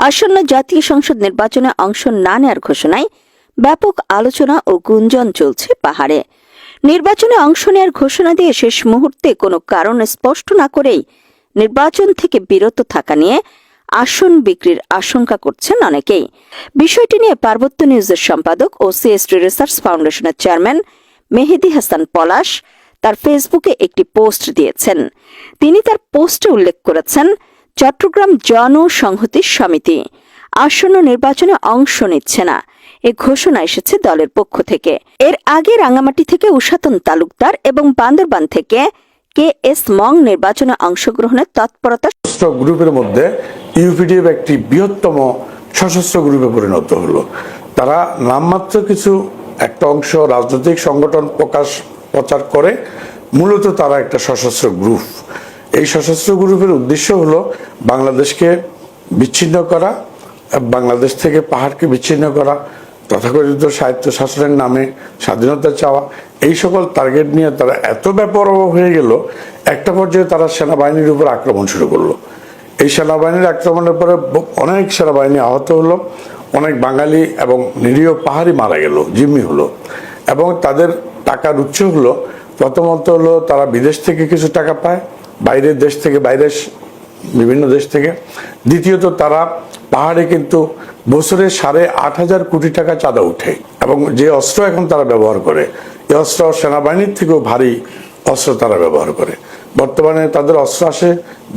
আসন্ন জাতীয় সংসদ নির্বাচনে অংশ না নেওয়ার ঘোষণায় ব্যাপক আলোচনা ও গুঞ্জন চলছে পাহাড়ে। নির্বাচনে অংশ নেওয়ার ঘোষণা দিয়ে শেষ মুহূর্তে কোনো কারণ স্পষ্ট না করেই নির্বাচন থেকে বিরত থাকা নিয়ে আসন বিক্রির আশঙ্কা করছেন অনেকেই। বিষয়টি নিয়ে পার্বত্য নিউজের সম্পাদক ও সিএসটি রিসার্চ ফাউন্ডেশনের চেয়ারম্যান মেহেদী হাসান পলাশ তার ফেসবুকে একটি পোস্ট দিয়েছেন। তিনি তার পোস্টে উল্লেখ করেছেন, চট্টগ্রাম জনসংহতি সমিতি আসন্ন নির্বাচনে অংশ নিচ্ছে না, এ ঘোষণা এসেছে দলের পক্ষ থেকে। এর আগে রাঙামাটি থেকে উষাতন তালুকদার এবং বান্দরবান থেকে KS মং নির্বাচনে অংশগ্রহণের তৎপরতা। গ্রুপের মধ্যে ইউপিডিএফ একটি বৃহত্তম সশস্ত্র গ্রুপে পরিণত হলো। তারা নামমাত্র কিছু একটা অংশ রাজনৈতিক সংগঠন প্রচার করে, মূলত তারা একটা সশস্ত্র গ্রুপ। এই সশস্ত্র গ্রুপের উদ্দেশ্য হলো বাংলাদেশকে বিচ্ছিন্ন করা, বাংলাদেশ থেকে পাহাড়কে বিচ্ছিন্ন করা, তথাকথিত স্বায়ত্ত শাসনের নামে স্বাধীনতা চাওয়া, এই সকল টার্গেট নিয়ে তারা এত বেপরোয়া হয়ে গেল, একটা পর্যায়ে তারা সেনাবাহিনীর উপর আক্রমণ শুরু করলো। এই সেনাবাহিনীর আক্রমণের পরে অনেক সেনাবাহিনী আহত হলো, অনেক বাঙালি এবং নিরীহ পাহাড়ি মারা গেল, জিম্মি হলো। এবং তাদের টাকার উৎস হলো, প্রথমত হলো তারা বিদেশ থেকে কিছু টাকা পায়, বাইরের দেশ থেকে, বাইরের বিভিন্ন দেশ থেকে। দ্বিতীয়ত তারা পাহাড়ে কিন্তু বছরে 8,500 কোটি টাকা চাঁদা উঠে, এবং যে অস্ত্র এখন তারা ব্যবহার করে, এই অস্ত্র সেনাবাহিনীর থেকেও ভারী অস্ত্র তারা ব্যবহার করে। বর্তমানে তাদের অস্ত্র আসে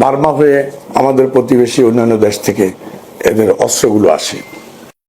বার্মা হয়ে, আমাদের প্রতিবেশী অন্যান্য দেশ থেকে এদের অস্ত্রগুলো আসে।